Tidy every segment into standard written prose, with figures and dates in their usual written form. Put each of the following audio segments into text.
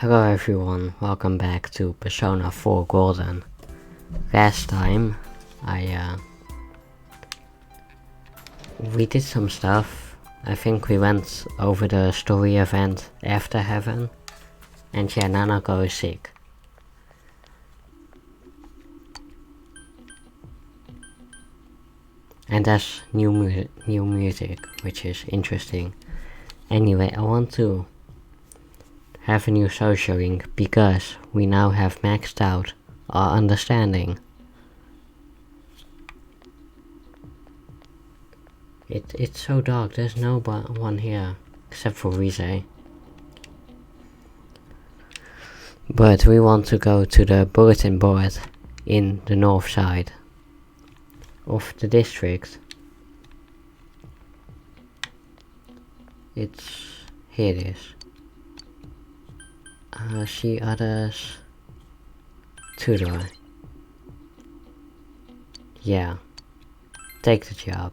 Hello everyone, welcome back to Persona 4 Golden. Last time, we did some stuff. I think we went over the story event after Heaven, and yeah, Nanako is sick. And there's new music, which is interesting. Anyway, I want to have a new social link because we now have maxed out our understanding. It's so dark, there's no one here except for Rise. But we want to go to the bulletin board in the north side of the district. Here it is. See others. Tutoring. Yeah. Take the job.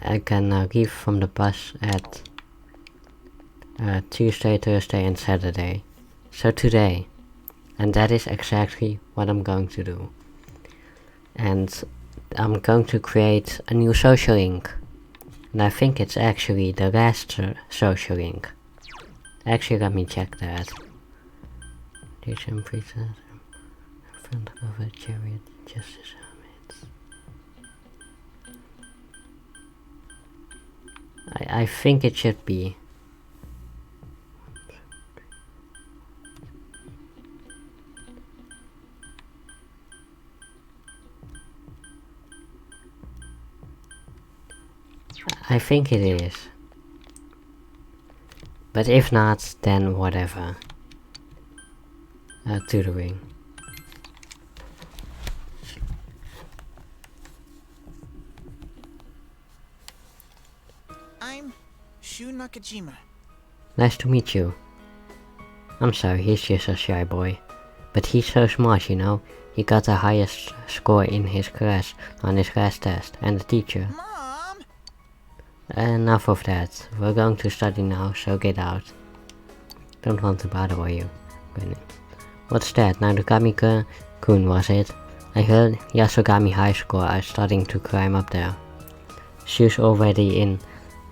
I can leave from the bus at Tuesday, Thursday and Saturday. So today. And that is exactly what I'm going to do. And I'm going to create a new social link. And I think it's actually the last social link. Actually, let me check that. Teacher and princess in front of a chariot, justice hermits. I think it should be. I think it is. But if not, then whatever. Tutoring. I'm Shu Nakajima. Nice to meet you. I'm sorry, he's just a shy boy. But he's so smart, you know. He got the highest score in his class on his last test, and the teacher. Mom! Enough of that. We're going to study now, so get out. Don't want to bother you. What's that? Narukami-kun, was it? I heard Yasogami High School are starting to climb up there. Shu's already in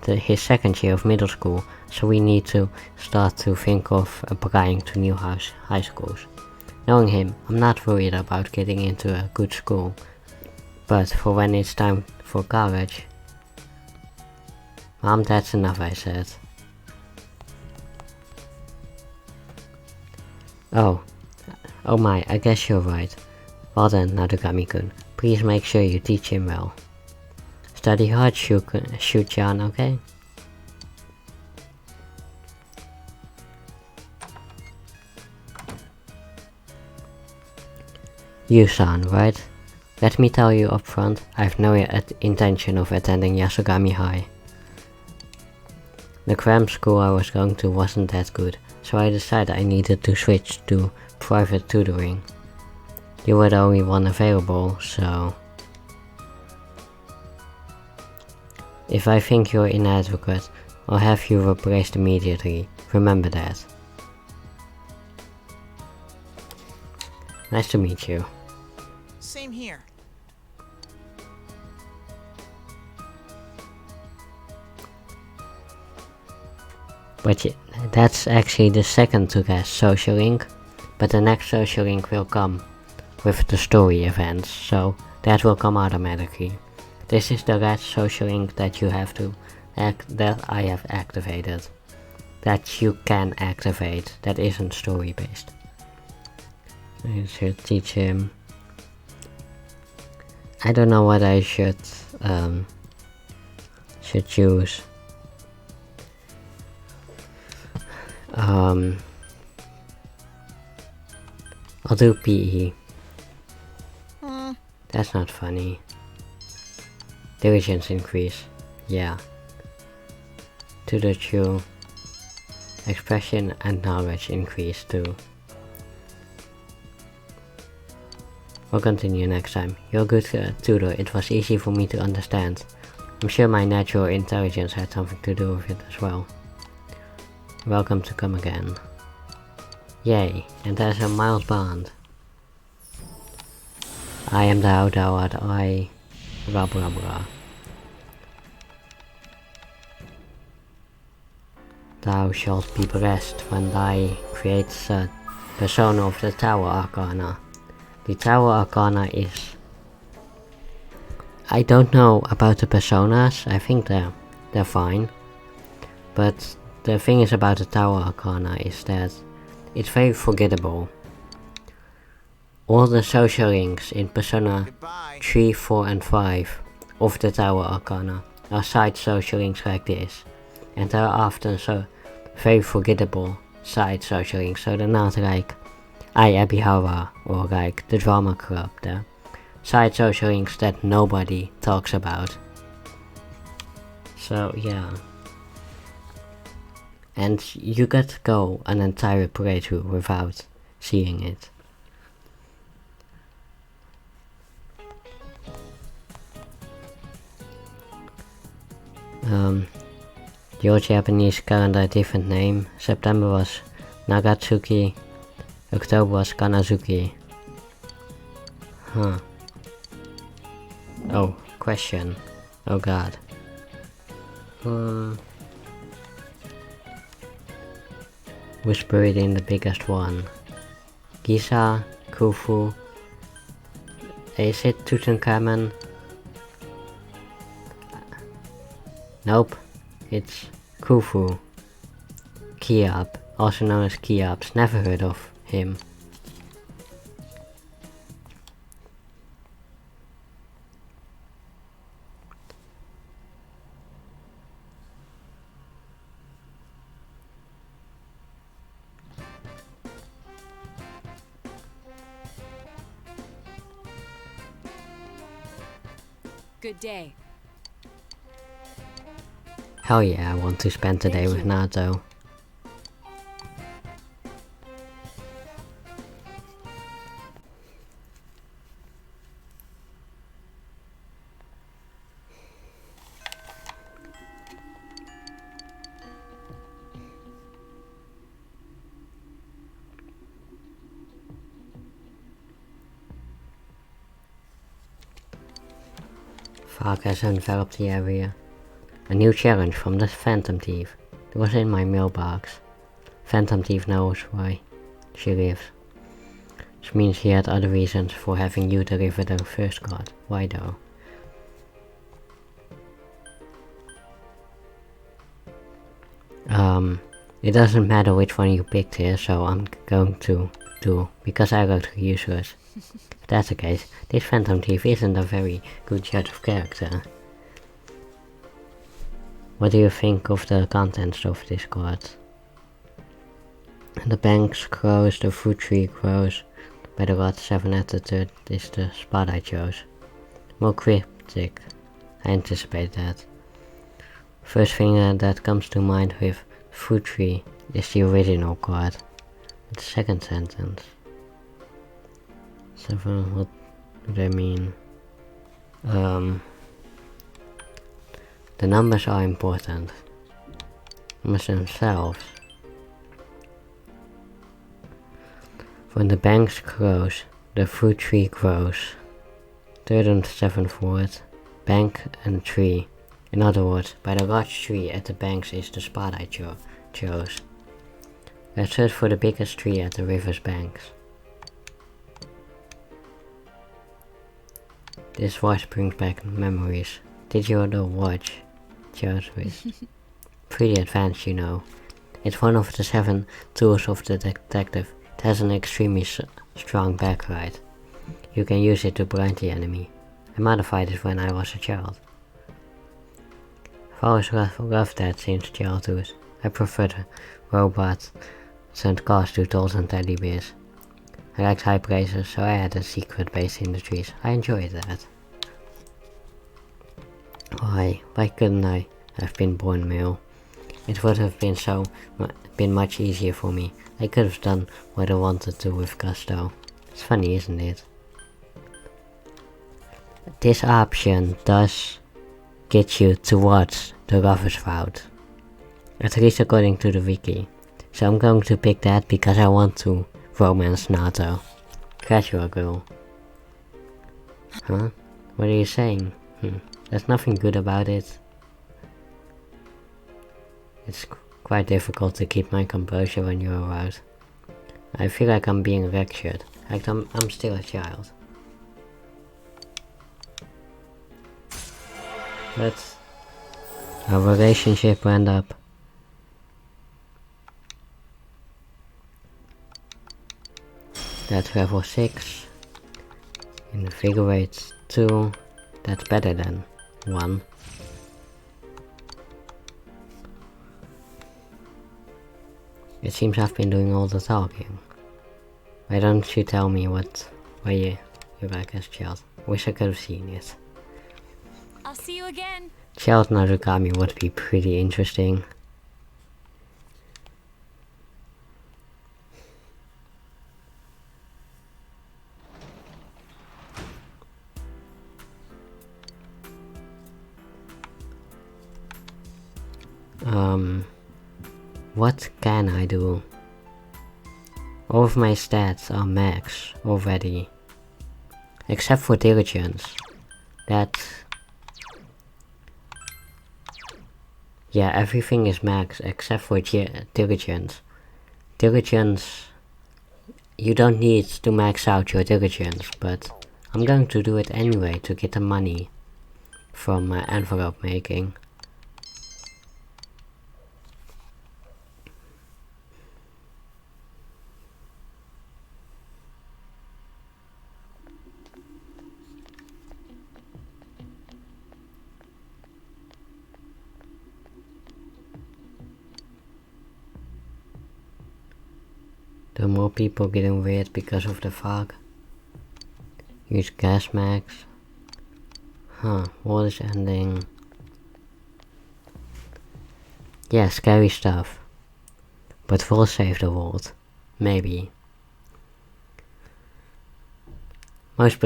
his second year of middle school, so we need to start to think of applying to new high schools. Knowing him, I'm not worried about getting into a good school, but for when it's time for college... Mom, that's enough, I said. Oh my, I guess you're right. Well then, Narukami-kun, please make sure you teach him well. Study hard, Shu-chan, okay? You-san, right? Let me tell you up front, I have no intention of attending Yasogami High. The cram school I was going to wasn't that good, so I decided I needed to switch to private tutoring. You were the only one available, so... If I think you're inadequate, I'll have you replaced immediately. Remember that. Nice to meet you. Same here. But that's actually the second to last social link, but the next social link will come with the story events, so that will come automatically. This is the last social link that you have to that I have activated. That you can activate, that isn't story based. I should teach him. I don't know what I should use. I'll do PE. That's not funny. Diligence increase. Yeah. Tutor Chu. Expression and knowledge increase too. We'll continue next time. You're a good tutor. It was easy for me to understand. I'm sure my natural intelligence had something to do with it as well. welcome to come again. Yay, and there's a mild bond. I am thou, thou art I, blah blah blah. Thou shalt be blessed when thy creates a persona of the Tower Arcana. The Tower Arcana is... I don't know about the personas, I think they're fine. But the thing is about the Tower Arcana is that it's very forgettable. All the social links in Persona Goodbye. 3, 4 and 5 of the Tower Arcana are side social links like this. And they are often so very forgettable side social links, so they're not like I Abihawa or like the Drama Club. They're side social links that nobody talks about. So yeah. And you could go an entire playthrough without seeing it. Your Japanese calendar different name. September was Nagatsuki, October was Kanazuki. Huh. Oh, question. Oh god. Who's buried in the biggest one? Giza, Khufu. Is it Tutankhamun? Nope, it's Khufu. Cheops, also known as Cheops. Never heard of him. Good day. Hell yeah, I want to spend the day with Nato. Fuck has enveloped the area. A new challenge from the Phantom Thief. It was in my mailbox. Phantom Thief knows why she lives. Which means he had other reasons for having you deliver the first card. Why though? It doesn't matter which one you picked here, so I'm going to do, because I look useless. If that's the case, this Phantom Thief isn't a very good judge of character. What do you think of the contents of this card? The banks close, the fruit tree grows. By the lot 7 at the third is the spot I chose. More cryptic. I anticipate that. First thing that comes to mind with fruit tree is the original card. The second sentence. 7, what do they mean? The numbers are important. Numbers themselves. When the banks close, the fruit tree grows. Third and seventh word, bank and tree. In other words, by the large tree at the banks is the spot I chose. Let's search for the biggest tree at the river's banks. This voice brings back memories. Did you know watch? Chose with. Pretty advanced, you know. It's one of the 7 tools of the detective. It has an extremely strong backlight. You can use it to blind the enemy. I modified it when I was a child. I've always loved that since childhood. I preferred robots and cars to dolls and teddy bears. I liked high places, so I had a secret base in the trees. I enjoyed that. Why couldn't I have been born male? It would have been much easier for me. I could have done what I wanted to with gusto. It's funny, isn't it? This option does get you towards the lover's route. At least according to the wiki. So I'm going to pick that because I want to romance Nato. Casual girl. Huh? What are you saying? There's nothing good about it. It's quite difficult to keep my composure when you're around. I feel like I'm being lectured. Like I'm still a child. But our relationship went up. That's level 6. Invigorate 2. That's better than 1. It seems I've been doing all the talking. Why don't you tell me what you like as child? Wish I could have seen it. I'll see you again. Child Narukami would be pretty interesting. What can I do? All of my stats are max already. Except for diligence. Yeah, everything is max except for diligence. Diligence, you don't need to max out your diligence, but I'm going to do it anyway to get the money from envelope making. There are more people getting weird because of the fog. Use gas max. Huh, what is ending? Yeah, scary stuff. But we'll save the world. Maybe. Most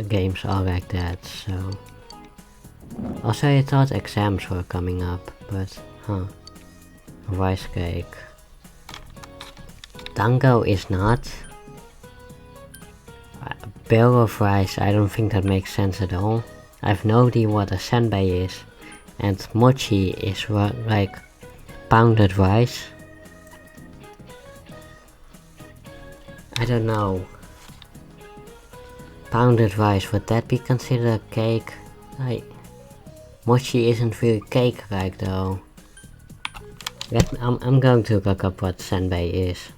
games are like that, so... Also, I thought exams were coming up, but... Huh. Rice cake. Dango is not. Barrel of rice, I don't think that makes sense at all. I have no idea what a senbei is. And mochi is like pounded rice. I don't know. Pounded rice, would that be considered a cake? Mochi isn't really cake-like though. I'm going to look up what senbei is.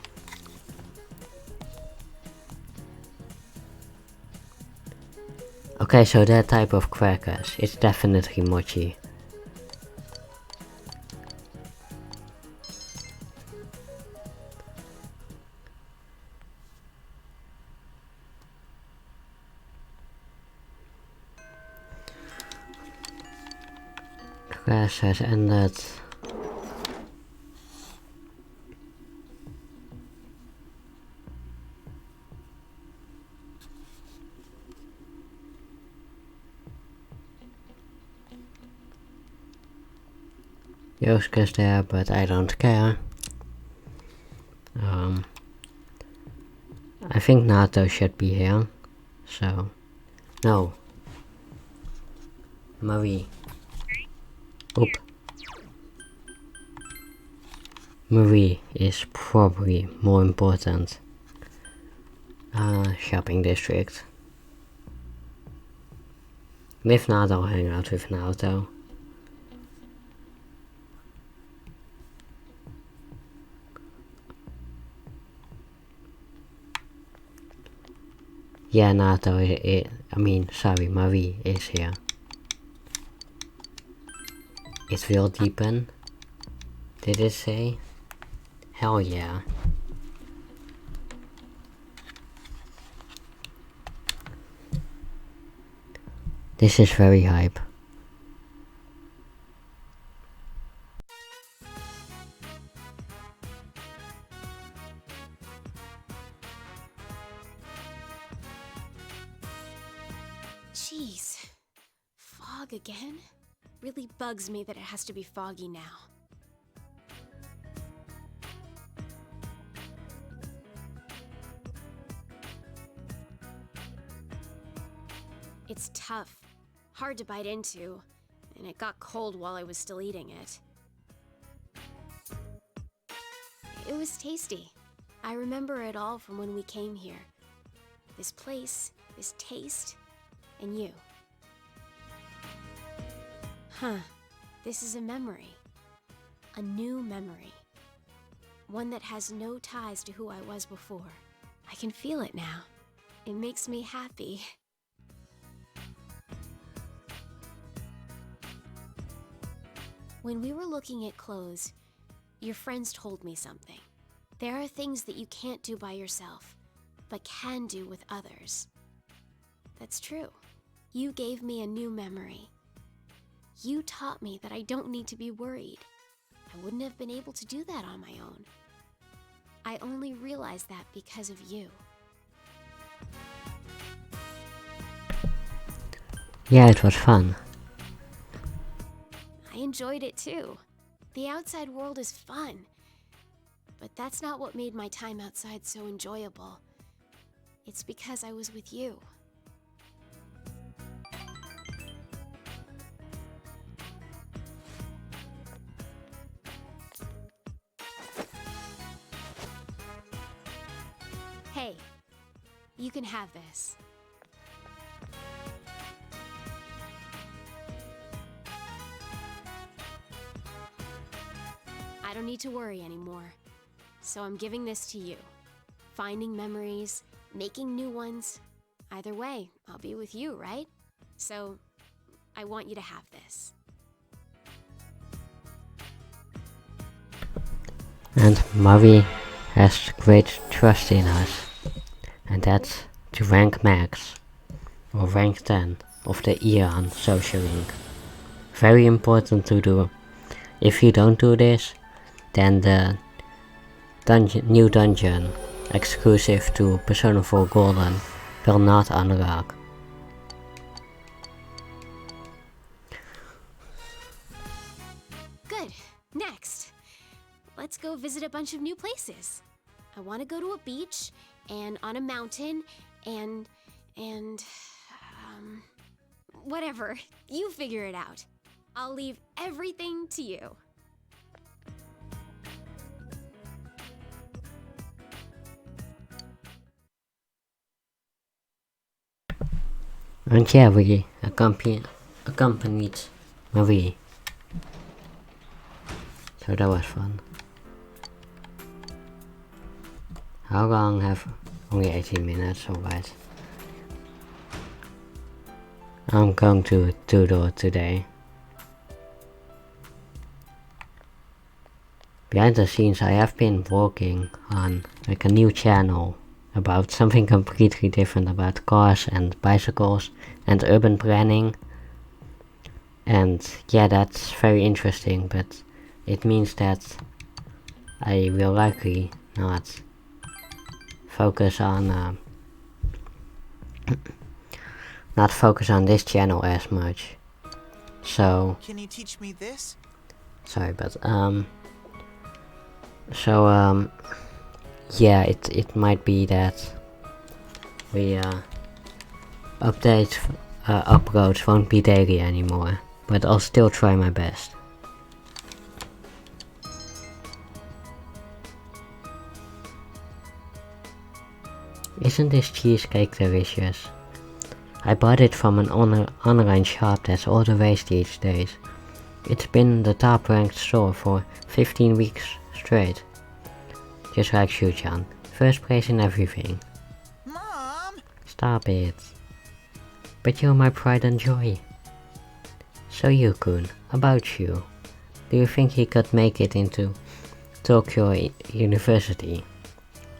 Okay, so that type of crackers, it's definitely mochi. Class has ended. Yosuke's there, but I don't care. I think Nato should be here, so... No. Marie. Oop. Marie is probably more important. Shopping district. With Nato, hang out with Nato. Yeah, Nato, Marie is here. It will deepen. Did it say? Hell yeah. This is very hype. Jeez. Fog again? Really bugs me that it has to be foggy now. It's tough, hard to bite into, and it got cold while I was still eating it. It was tasty. I remember it all from when we came here. This place, this taste, and you. Huh. This is a memory. A new memory. One that has no ties to who I was before. I can feel it now. It makes me happy. When we were looking at clothes, your friends told me something. There are things that you can't do by yourself, but can do with others. That's true. You gave me a new memory. You taught me that I don't need to be worried. I wouldn't have been able to do that on my own. I only realized that because of you. Yeah, it was fun. I enjoyed it too. The outside world is fun. But that's not what made my time outside so enjoyable. It's because I was with you. Hey, you can have this. I don't need to worry anymore. So I'm giving this to you. Finding memories, making new ones. Either way, I'll be with you, right? So I want you to have this. And Marie has great trust in us. And that's to rank max, or rank 10 of the Iran social link. Very important to do. If you don't do this, then the new dungeon, exclusive to Persona 4 Golden, will not unlock. Good. Next, let's go visit a bunch of new places. I want to go to a beach, and on a mountain, and whatever. You figure it out. I'll leave everything to you. And yeah, we accompanied Marie. So that was fun. How long have... Only 18 minutes, alright. I'm going to tutor today. Behind the scenes I have been working on like a new channel about something completely different, about cars and bicycles and urban planning. And yeah, that's very interesting, but it means that I will likely not focus on not focus on this channel as much. So Can you teach me this? sorry, but yeah, it might be that we uploads won't be daily anymore, but I'll still try my best. Isn't this cheesecake delicious? I bought it from an online shop that's all the rage these days. It's been the top ranked store for 15 weeks straight. Just like Shu-chan. First place in everything. Mom! Stop it. But you're my pride and joy. So Yukun, about you. Do you think he could make it into Tokyo University?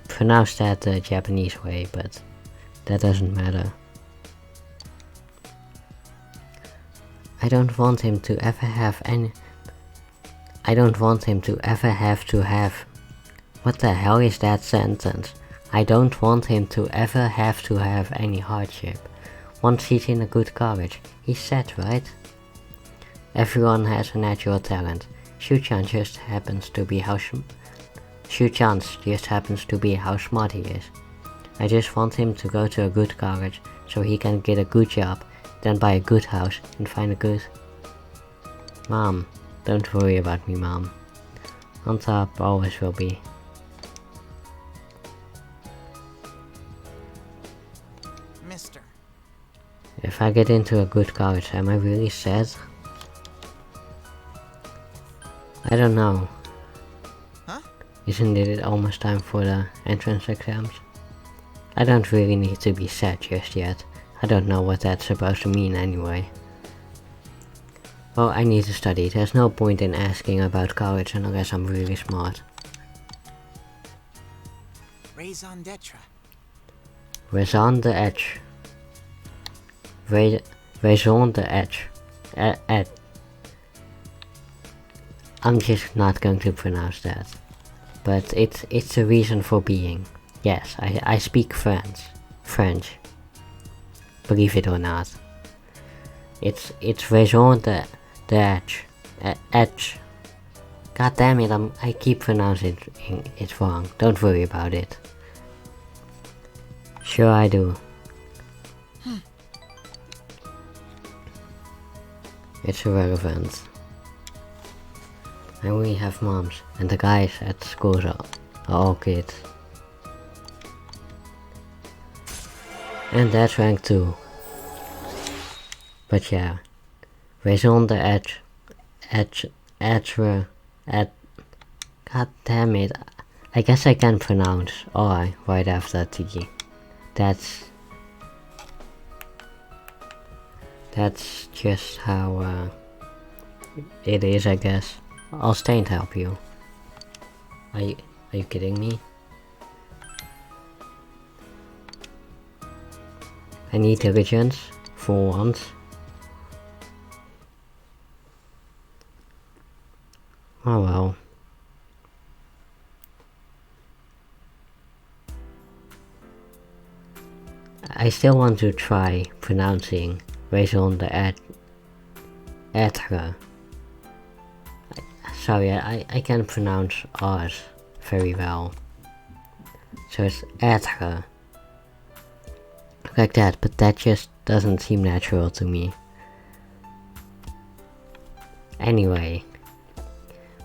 Pronounced that the Japanese way, but that doesn't matter. I don't want him to ever have any... I don't want him to ever have to have... What the hell is that sentence? I don't want him to ever have to have any hardship. Once he's in a good college, he's set, right? Everyone has a natural talent. Shu-chan just happens to be how smart he is. I just want him to go to a good college so he can get a good job then buy a good house and find a good... Mom, don't worry about me, Mom. On top always will be. Mister. If I get into a good college, am I really sad? I don't know. Huh? Isn't it almost time for the entrance exams? I don't really need to be sad just yet. I don't know what that's supposed to mean anyway. Well, I need to study. There's no point in asking about college unless I'm really smart. Raison d'etre. Raison d'etre. Raison d'etre. I'm just not going to pronounce that. But it's a reason for being. Yes, I speak French. Believe it or not. It's raison d'etre. God damn it, I keep pronouncing it wrong. Don't worry about it. Sure I do. It's irrelevant. And we have moms, and the guys at school are all kids. And that's rank 2. But yeah. Raison d'etre. God damn it. I guess I can pronounce I right after T. That's just how it is, I guess. I'll stay and help you. Are you kidding me? I need diligence for once. Oh well. I still want to try pronouncing raison d'etre. Sorry, I can pronounce R's very well. So it's être. Like that, but that just doesn't seem natural to me. Anyway,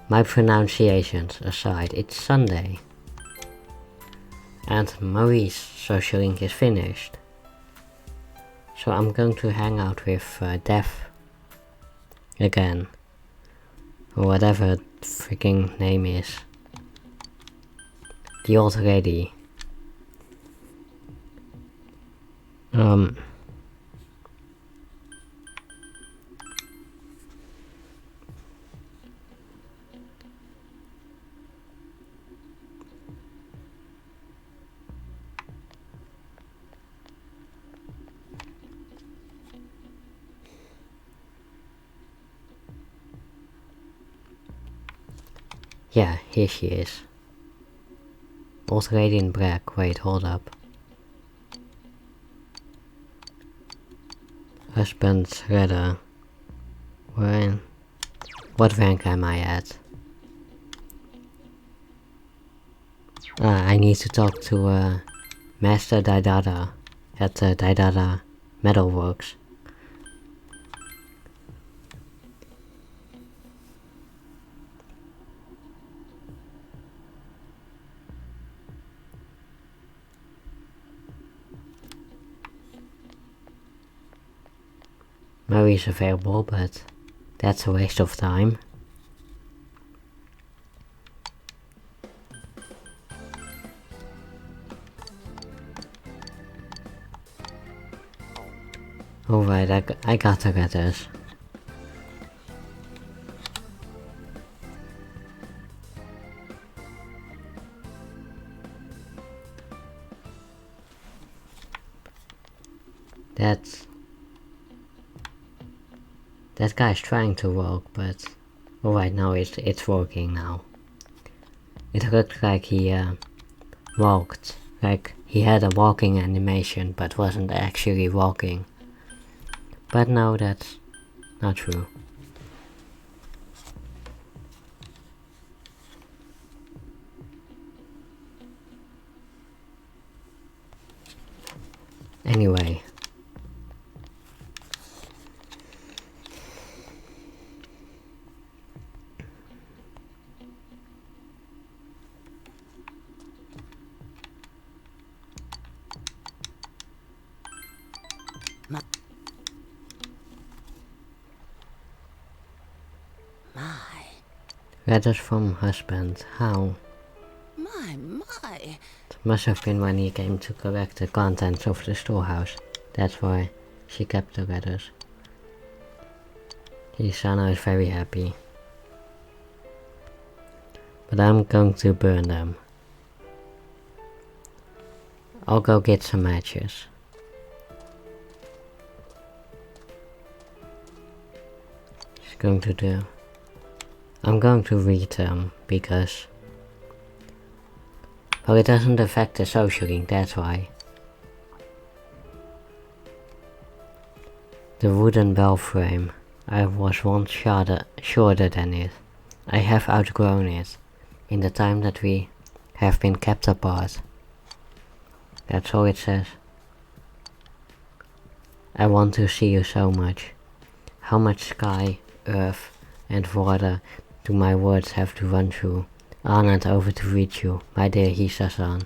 my pronunciations aside, it's Sunday. And Marie's socialing is finished. So I'm going to hang out with Dev again. Or whatever freaking name is. The old lady. Yeah, here she is. Old lady in black. Wait, hold up. Husband's letter. What rank am I at? I need to talk to Master Daidada at Daidada Metalworks. Marie's available, but that's a waste of time. Alright, I got the letters. That guy's trying to walk, but alright, now it's working now. It looked like he walked, like he had a walking animation but wasn't actually walking. But no, that's not true. Anyway. Letters from husband. How? My. It must have been when he came to collect the contents of the storehouse. That's why she kept the letters. Hisana is very happy. But I'm going to burn them. I'll go get some matches. I'm going to read them because, well, it doesn't affect the socialing, that's why. The wooden bell frame. I was once shorter than it. I have outgrown it in the time that we have been kept apart. That's all it says. I want to see you so much. How much sky, earth, and water do my words have to run through, on and over to reach you, my dear Hisa-san.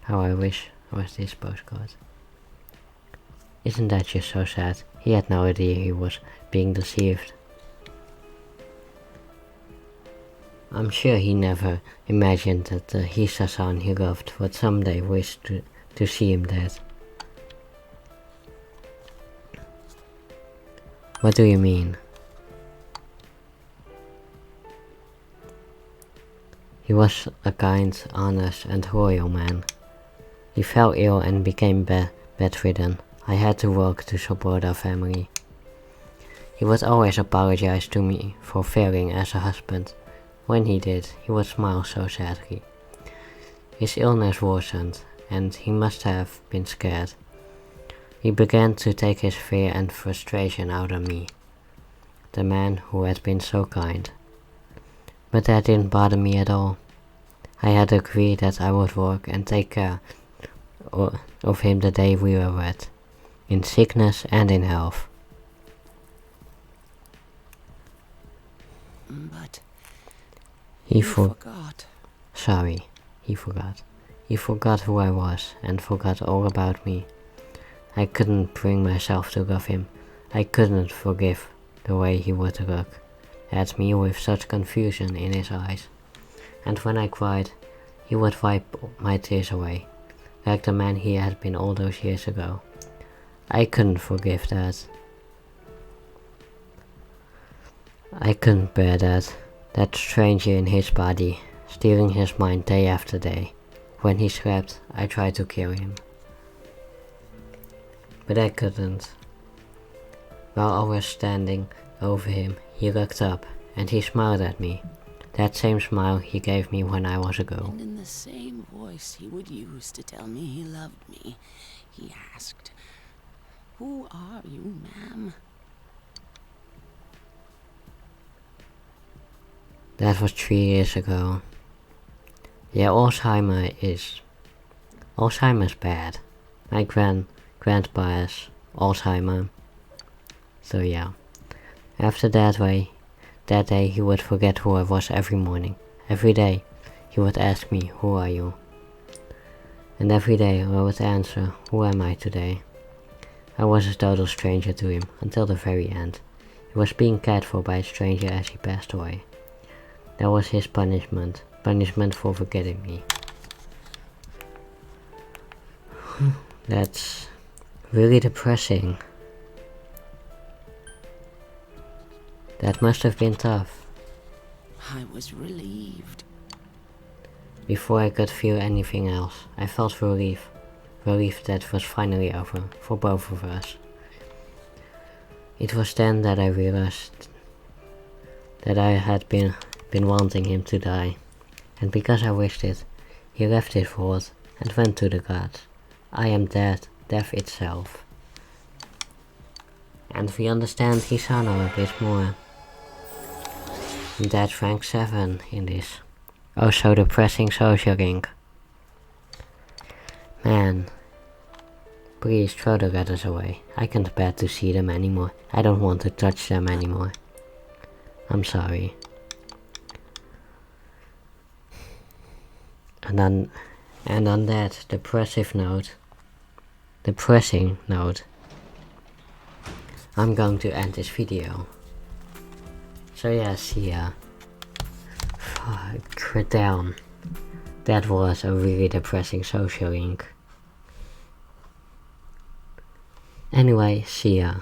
How I wish I was this postcard. Isn't that just so sad? He had no idea he was being deceived. I'm sure he never imagined that the Hisa-san he loved would someday wish to see him dead. What do you mean? He was a kind, honest, and loyal man. He fell ill and became bedridden. I had to work to support our family. He would always apologize to me for failing as a husband. When he did, he would smile so sadly. His illness worsened, and he must have been scared. He began to take his fear and frustration out on me, the man who had been so kind. But that didn't bother me at all. I had agreed that I would work and take care of him the day we were wed, in sickness and in health. But He forgot. Sorry, he forgot. He forgot who I was and forgot all about me. I couldn't bring myself to love him. I couldn't forgive the way he would look at me with such confusion in his eyes. And when I cried, he would wipe my tears away, like the man he had been all those years ago. I couldn't forgive that. I couldn't bear that stranger in his body, stealing his mind day after day. When he slept, I tried to kill him. But I couldn't. While I was standing over him, he looked up and he smiled at me. That same smile he gave me when I was a girl. And in the same voice he would use to tell me he loved me, he asked, "Who are you, ma'am?" That was 3 years ago. Yeah, Alzheimer's bad. My grandpa has Alzheimer. So yeah. After that day he would forget who I was every morning. Every day he would ask me, "Who are you?" And every day I would answer, "Who am I today?" I was a total stranger to him until the very end. He was being cared for by a stranger as he passed away. That was his punishment for forgetting me. That's really depressing. That must have been tough. I was relieved. Before I could feel anything else, I felt relief. Relief that was finally over, for both of us. It was then that I realized that I had been wanting him to die. And because I wished it, he left his world and went to the gods. I am dead, death itself. And we understand Hisano a bit more. That's rank 7 in this. Oh, so depressing social link. Man. Please throw the letters away. I can't bear to see them anymore. I don't want to touch them anymore. I'm sorry. And on that depressing note, I'm going to end this video. So yeah, see ya. Damn. That was a really depressing social link. Anyway, see ya.